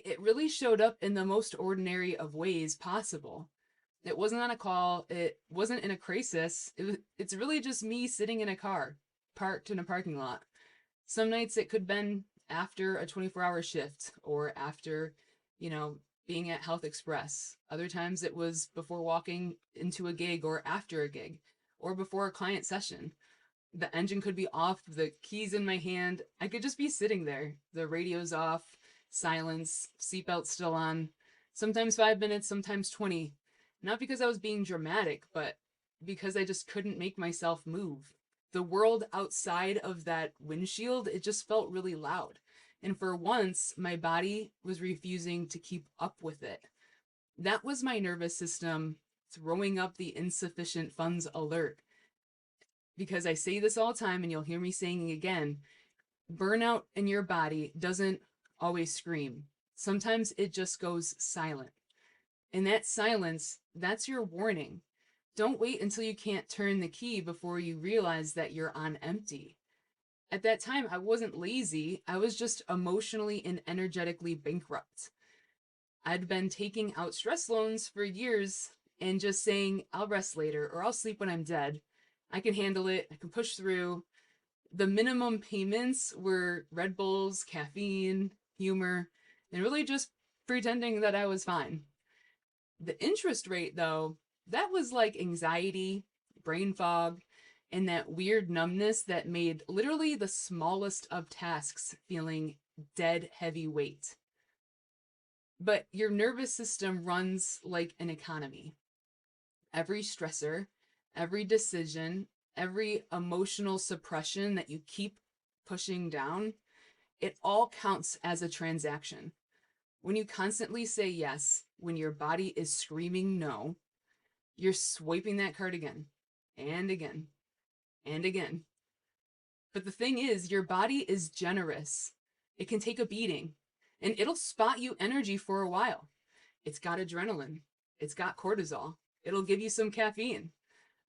It really showed up in the most ordinary of ways possible. It wasn't on a call, it wasn't in a crisis. It's really just me sitting in a car, parked in a parking lot. Some nights it could have been after a 24-hour shift or after, you know, being at Health Express. Other times it was before walking into a gig or after a gig or before a client session. The engine could be off, the keys in my hand. I could just be sitting there. The radio's off, silence, seatbelt still on. Sometimes 5 minutes, sometimes 20. Not because I was being dramatic, but because I just couldn't make myself move. The world outside of that windshield, it just felt really loud. And for once, my body was refusing to keep up with it. That was my nervous system throwing up the insufficient funds alert. Because I say this all the time and you'll hear me saying it again, burnout in your body doesn't always scream. Sometimes it just goes silent. And that silence, that's your warning. Don't wait until you can't turn the key before you realize that you're on empty. At that time, I wasn't lazy, I was just emotionally and energetically bankrupt. I'd been taking out stress loans for years and just saying, I'll rest later or I'll sleep when I'm dead. I can handle it, I can push through. The minimum payments were Red Bulls, caffeine, humor, and really just pretending that I was fine. The interest rate, though, that was like anxiety, brain fog, and that weird numbness that made literally the smallest of tasks feeling dead heavy weight. But your nervous system runs like an economy. Every stressor, every decision, every emotional suppression that you keep pushing down, it all counts as a transaction. When you constantly say yes, when your body is screaming no, you're swiping that card again and again and again. But the thing is, your body is generous. It can take a beating and it'll spot you energy for a while. It's got adrenaline, it's got cortisol, it'll give you some caffeine.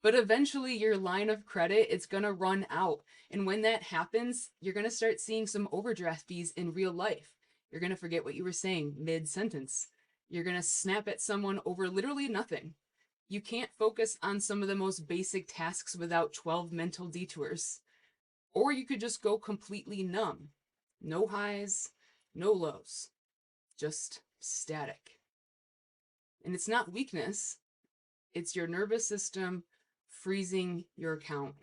But eventually, your line of credit, it's going to run out. And when that happens, you're going to start seeing some overdraft fees in real life. You're going to forget what you were saying mid sentence. You're going to snap at someone over literally nothing. You can't focus on some of the most basic tasks without 12 mental detours. Or you could just go completely numb. No highs, no lows, just static. And it's not weakness, it's your nervous system freezing your account.